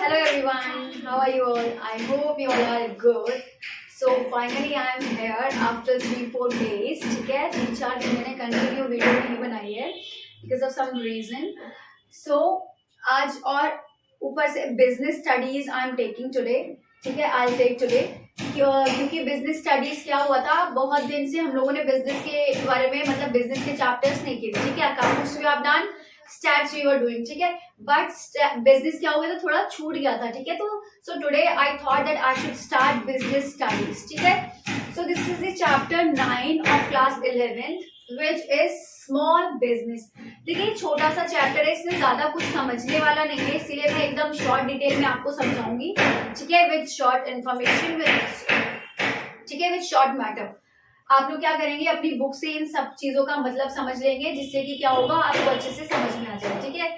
Hello everyone, how are you all? I hope you all are good. So finally I am here after 3-4 days. ठीक है, 3-4 दिन मैंने continue video नहीं बनाई है because of some reason. So आज और ऊपर से business studies I am taking today. ठीक है, आई टेक टुडे क्योंकि बिजनेस स्टडीज क्या हुआ था, बहुत दिन से हम लोगों ने बिजनेस के बारे में मतलब बिजनेस के चैप्टर्स नहीं किए. ठीक है, accounts we have done, stats we were doing. ठीक है, बट बिजनेस क्या हो गया था, थोड़ा छूट गया था. ठीक है, तो so today I thought that I should start business studies. ठीक है, so this is the chapter 9 of class 11th which is small business. देखिए छोटा सा चैप्टर है, इसमें ज्यादा कुछ समझने वाला नहीं है, इसीलिए मैं एकदम शॉर्ट डिटेल में आपको समझाऊंगी. ठीक है, विद शॉर्ट इन्फॉर्मेशन, ठीक है, विद शॉर्ट मैटर. आप लोग क्या करेंगे, अपनी बुक से इन सब चीजों का मतलब समझ लेंगे, जिससे कि क्या होगा आपको अच्छे से समझ में आ जाए. ठीक है,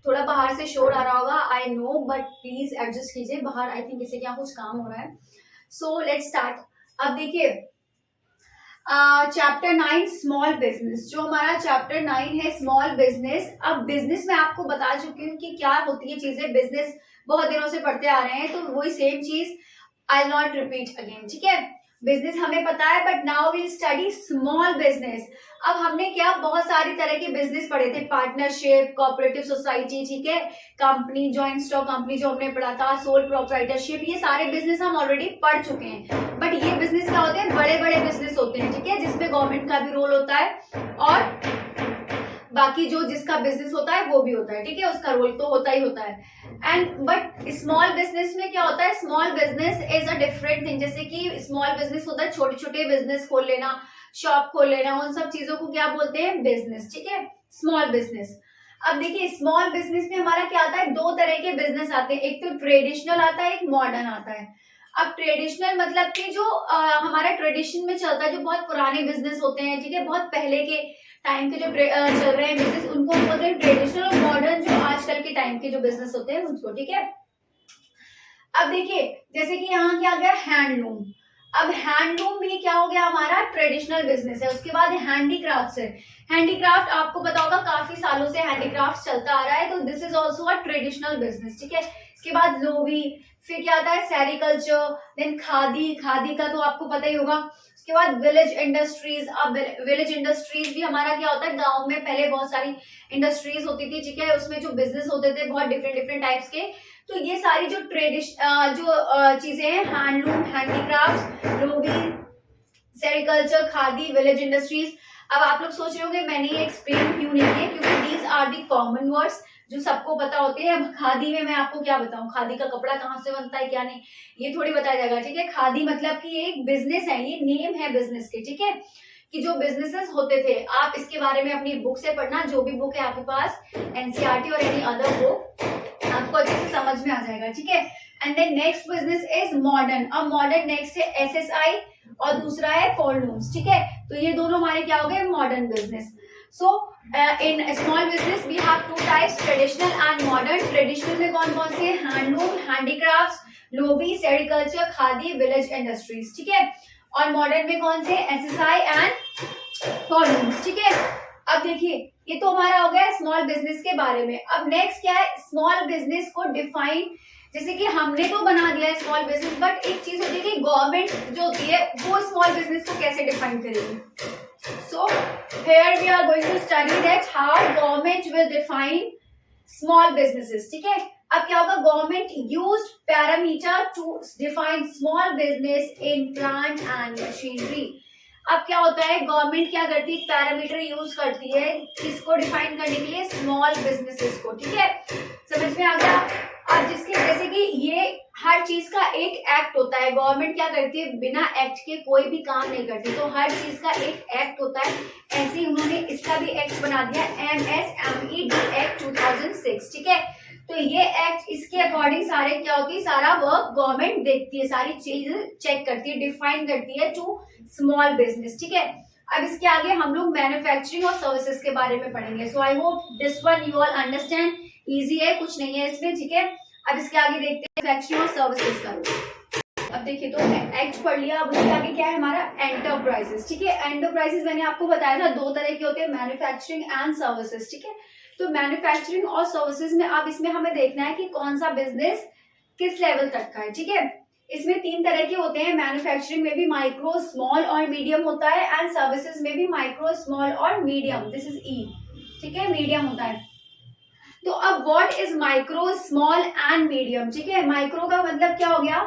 थोड़ा बाहर से शोर आ रहा होगा, I know, but please adjust कीजिए. बाहर आई थिंक इससे क्या कुछ काम हो रहा है. So let's start. अब देखिए चैप्टर 9 स्मॉल बिजनेस, जो हमारा चैप्टर 9 है स्मॉल बिजनेस. अब बिजनेस में आपको बता चुकी हूँ कि क्या होती है चीजें, बिजनेस बहुत दिनों से पढ़ते आ रहे हैं, तो वही सेम चीज आई नॉट रिपीट अगेन. ठीक है, बिजनेस हमें पता है, but now will study small business. अब हमने क्या बहुत सारी तरह के बिजनेस पढ़े थे, पार्टनरशिप, कोऑपरेटिव सोसाइटी, ठीक है, कंपनी, जॉइंट स्टॉक कंपनी जो हमने पढ़ा था, सोल प्रोप्राइटरशिप, ये सारे बिजनेस हम ऑलरेडी पढ़ चुके हैं. बट ये बिजनेस क्या होते हैं, बड़े बड़े बिजनेस होते हैं. ठीक है, जिसमें गवर्नमेंट का भी रोल होता है और बाकी जो जिसका बिजनेस होता है वो भी होता है. ठीक है, उसका रोल तो होता ही होता है. एंड बट स्मॉल बिजनेस में क्या होता है, small business is a different thing. जैसे कि स्मॉल बिजनेस होता है छोटे छोटे बिजनेस खोल लेना, शॉप खोल लेना, उन सब चीजों को क्या बोलते हैं, बिजनेस. ठीक है, स्मॉल बिजनेस. अब देखिए स्मॉल बिजनेस में हमारा क्या आता है, दो तरह के बिजनेस आते हैं, एक तो ट्रेडिशनल आता है, एक मॉडर्न आता है. अब ट्रेडिशनल मतलब कि जो हमारा ट्रेडिशन में चलता है, जो बहुत पुराने बिजनेस होते हैं, ठीक है, बहुत पहले के टाइम के जो चल रहे हैं बिजनेस, उनको हम बोलते हैं ट्रेडिशनल. और मॉडर्न जो आजकल के टाइम के जो बिजनेस होते हैं उसको. ठीक है, अब देखिए जैसे कि यहाँ क्या गया, हैंडलूम. अब हैंडलूम भी क्या हो गया, हमारा ट्रेडिशनल बिजनेस है. उसके बाद हैंडीक्राफ्ट है. हैंडीक्राफ्ट आपको पता होगा काफी सालों से हैंडीक्राफ्ट चलता आ रहा है, तो this is also a traditional business. ठीक है, इसके बाद लोभी, फिर क्या आता है, सेरिकल्चर, देन खादी. खादी का तो आपको पता ही होगा. उसके बाद विलेज इंडस्ट्रीज. अब विलेज इंडस्ट्रीज भी हमारा क्या होता है, गांव में पहले बहुत सारी इंडस्ट्रीज होती थी. ठीक है, उसमें जो बिजनेस होते थे बहुत डिफरेंट डिफरेंट टाइप्स के. तो ये सारी जो जो चीजें हैं, हैंडलूम, हैंडीक्राफ्ट, लोभी, सेरिकल्चर, खादी, विलेज इंडस्ट्रीज. अब आप लोग सोच रहे होंगे मैंने ये एक्सप्लेन क्यों नहीं किया, क्योंकि these are the common words जो सबको पता होते हैं. खादी में मैं आपको क्या बताऊं, खादी का कपड़ा कहाँ से बनता है क्या नहीं, ये थोड़ी बताया जाएगा. ठीक है, खादी मतलब कि ये एक बिजनेस है, ये नेम है बिजनेस के. ठीक है, कि जो बिजनेसेस होते थे, आप इसके बारे में अपनी बुक से पढ़ना, जो भी बुक है आपके पास, एनसीईआरटी और एनी अदर बुक, आपको अच्छे से समझ में आ जाएगा. ठीक है, and then next business is modern. अब मॉडर्न नेक्स्ट है एसएसआई और दूसरा है पॉलूम्स. ठीक है, तो ये दोनों हमारे क्या हो गए, modern business. So in small business we have two types, traditional and modern. Traditional में कौन कौन से, हैंडलूम, हैंडीक्राफ्ट्स, लोभी, सेरिकल्चर, खादी, विलेज इंडस्ट्रीज. ठीक है, और मॉडर्न में कौन से, एसएसआई एंड पॉलूम्स. ठीक है, अब देखिए ये तो हमारा हो गया स्मॉल बिजनेस के बारे में. अब नेक्स्ट क्या है, स्मॉल बिजनेस को डिफाइन. जैसे कि हमने तो बना दिया है स्मॉल बिजनेस, बट एक चीज होती है कि गवर्नमेंट जो होती है वो स्मॉल बिजनेस को कैसे डिफाइन करेगी. So here we are going to study that how government will define small businesses. ठीक है, अब क्या होगा, government used parameter to define small business in plant and machinery. अब क्या होता है, गवर्नमेंट क्या करती है, पैरामीटर यूज करती है किसको डिफाइन करने के लिए, स्मॉल बिजनेसेस को. ठीक है, समझ में आ गया. अब जिसके जैसे कि ये हर चीज का एक एक्ट होता है, गवर्नमेंट क्या करती है, बिना एक्ट के कोई भी काम नहीं करती, तो हर चीज का एक एक्ट होता है. ऐसे ही उन्होंने इसका भी एक्ट बना दिया, MSMED एक्ट 2006. ठीक है, तो ये एक्ट, इसके अकॉर्डिंग सारे क्या होती है, सारा वर्क गवर्नमेंट देखती है, सारी चीज चेक करती है, डिफाइन करती है टू स्मॉल बिजनेस. ठीक है, अब इसके आगे हम लोग मैन्युफैक्चरिंग और सर्विसेज के बारे में पढ़ेंगे. So I hope this one you all understand. Easy है, कुछ नहीं है इसमें. ठीक है, अब इसके आगे देखते हैं मैन्युफैक्चरिंग और सर्विसेज का. अब देखिए तो एक्ट पढ़ लिया, अब उसके आगे क्या है हमारा, एंटरप्राइजेस. ठीक है, एंटरप्राइजेस मैंने आपको बताया था दो तरह के होते हैं, मैन्युफैक्चरिंग एंड सर्विसेज. ठीक है, तो मैन्युफैक्चरिंग और सर्विसेज में अब इसमें हमें देखना है कि कौन सा बिजनेस किस लेवल तक का है, ठीक है। इसमें 3 तरह के होते हैं, मैन्युफैक्चरिंग में भी माइक्रो, स्मॉल और मीडियम होता है, एंड सर्विसेज में भी माइक्रो, स्मॉल और मीडियम, दिस इज ई, ठीक है, मीडियम होता है। तो अब what is micro, small and medium, ठीक है। माइक्रो का मतलब क्या हो गया,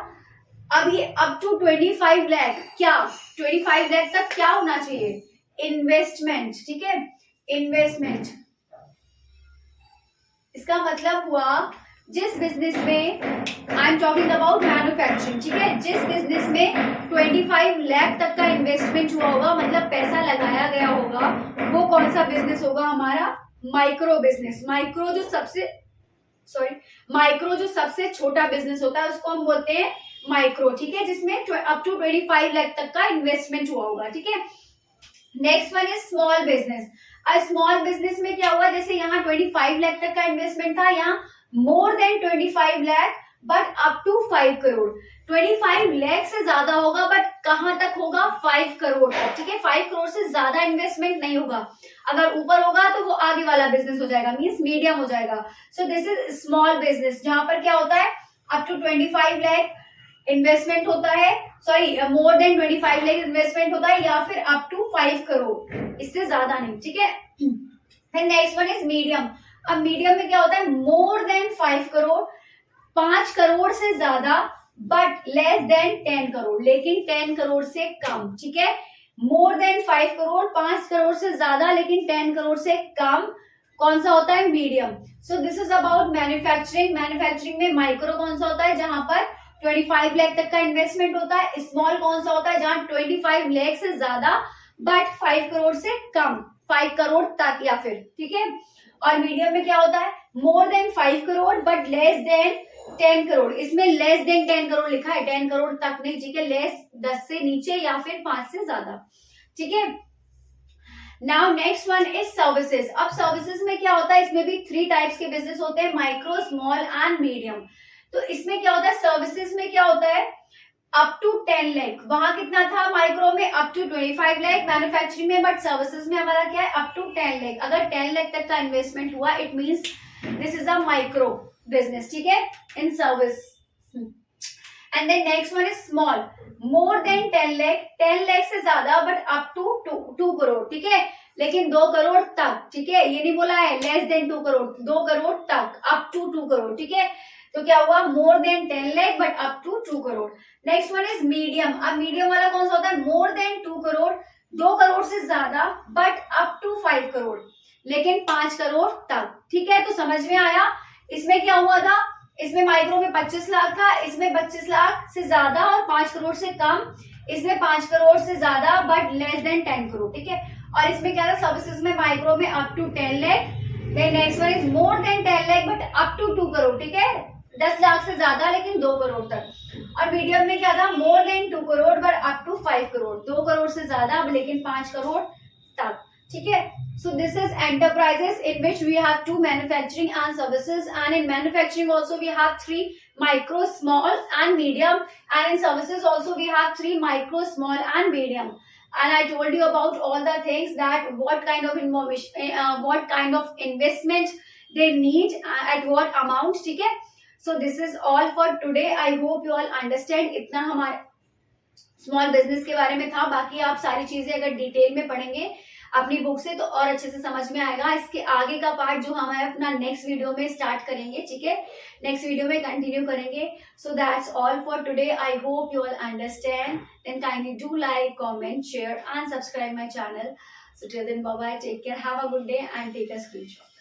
अब ये अप टू 25 लाख, क्या 25 लाख तक क्या होना चाहिए, इन्वेस्टमेंट, ठीक है, इन्वेस्टमेंट। इसका मतलब हुआ जिस बिजनेस में, I am talking about manufacturing, ठीक है, जिस बिजनेस में 25 लाख तक का इन्वेस्टमेंट हुआ होगा, मतलब पैसा लगाया गया होगा, वो कौन सा बिजनेस होगा हमारा, माइक्रो बिजनेस। माइक्रो जो सबसे छोटा बिजनेस होता है उसको हम बोलते हैं माइक्रो, ठीक है, जिसमें अप टू 25 लाख तक का इन्वेस्टमेंट हुआ होगा, ठीक है। Next one is small business. Small business में क्या हुआ, जैसे यहाँ 25 लाख तक का इन्वेस्टमेंट था, यहाँ more than 25 lakh but up to 5 crore. 25 lakh से ज्यादा होगा बट कहां तक होगा, 5 करोड़ तक, ठीक है। 5 करोड़ से ज्यादा इन्वेस्टमेंट नहीं होगा, अगर ऊपर होगा तो वो आगे वाला बिजनेस हो जाएगा, मींस मीडियम हो जाएगा। So this is small business, जहां पर क्या होता है अप टू 25 लाख इन्वेस्टमेंट होता है, सॉरी मोर देन 25 लाख इन्वेस्टमेंट होता है, या फिर अप टू 5 करोड़, इससे ज्यादा नहीं, ठीक है। फिर नेक्स्ट वन इज मीडियम। अब मीडियम में क्या होता है, मोर देन 5 करोड़, 5 करोड़ से ज्यादा बट लेस देन 10 करोड़, लेकिन 10 करोड़ से कम, ठीक है। मोर देन 5 करोड़, 5 करोड़ से ज्यादा लेकिन 10 करोड़ से कम, कौन सा होता है, medium. So this is about manufacturing. Manufacturing में माइक्रो कौन सा होता है, जहां पर 25 लाख तक का इन्वेस्टमेंट होता है। स्मॉल कौन सा होता है, जहां 25 लाख से ज्यादा बट 5 करोड़ से कम, 5 करोड़ तक या फिर, ठीक है। और मीडियम में क्या होता है, more than 5 crore but less than 10 crore. इसमें लेस देन 10 करोड़ लिखा है, 10 करोड़ तक नहीं, ठीक है, लेस 10 से नीचे या फिर 5 से ज्यादा, ठीक है। Now next one is services. अब सर्विसेज में क्या होता है, इसमें भी 3 टाइप्स के बिजनेस होते हैं, माइक्रो, स्मॉल एंड मीडियम। तो इसमें क्या होता है, सर्विसेज में क्या होता है, अप टू 10 लाख, वहां कितना था माइक्रो में, अप टू 25 लाख, मैन्युफैक्चरिंग में, बट सर्विसेज में हमारा क्या है, अप टू 10 लाख। अगर 10 लाख तक का इन्वेस्टमेंट हुआ, it means this is a micro business, ठीक है, in service. And then next one is small, more than 10 lakh, 10 lakh से ज्यादा बट अप टू 2 करोड़, ठीक है, लेकिन 2 करोड़ तक, ठीक है, ये नहीं बोला है लेस देन 2 करोड़, 2 करोड़ तक, अप टू 2 करोड़, ठीक है। तो क्या हुआ, more than 10 lakh but up to 2 crore. Next one is medium. अब मीडियम वाला कौन सा होता है, मोर देन 2 करोड़, 2 करोड़ से ज्यादा बट अप टू 5 करोड़, लेकिन 5 करोड़ तक, ठीक है। तो समझ में आया, इसमें क्या हुआ था, इसमें माइक्रो में 25 लाख था, इसमें 25 लाख से ज्यादा और 5 करोड़ से कम, इसमें 5 करोड़ से ज्यादा बट लेस देन 10 करोड़, ठीक है। और इसमें क्या था, सर्विसेज में माइक्रो में up to 10 lakh, then next one is more than 10 lakh but up to 2 crore, ठीक है, 10 लाख से ज्यादा लेकिन 2 करोड़ तक। और मीडियम में क्या था, more than 2 crore but up to 5 crore, 2 crore से ज्यादा लेकिन 5 करोड़ तक, ठीक है। So this is enterprises in which we have 2 manufacturing and services, and in manufacturing also we have 3 micro, small and medium, and in services also we have 3 micro, small and medium. And I told you about all the things, that what kind of information, what kind of investment they need, at what amount, ठीक है। So this is all for today. I hope you all understand. इतना हमारे small business के बारे में था, बाकी आप सारी चीजें अगर डिटेल में पढ़ेंगे अपनी बुक से तो और अच्छे से समझ में आएगा। इसके आगे का पार्ट जो हम अपना नेक्स्ट वीडियो में स्टार्ट करेंगे, ठीक है, नेक्स्ट वीडियो में कंटिन्यू करेंगे। So that's all for today. I hope you all understand, then kindly do like, comment, share and subscribe my channel. So till then, bye bye, take care, have a good day and take a screenshot.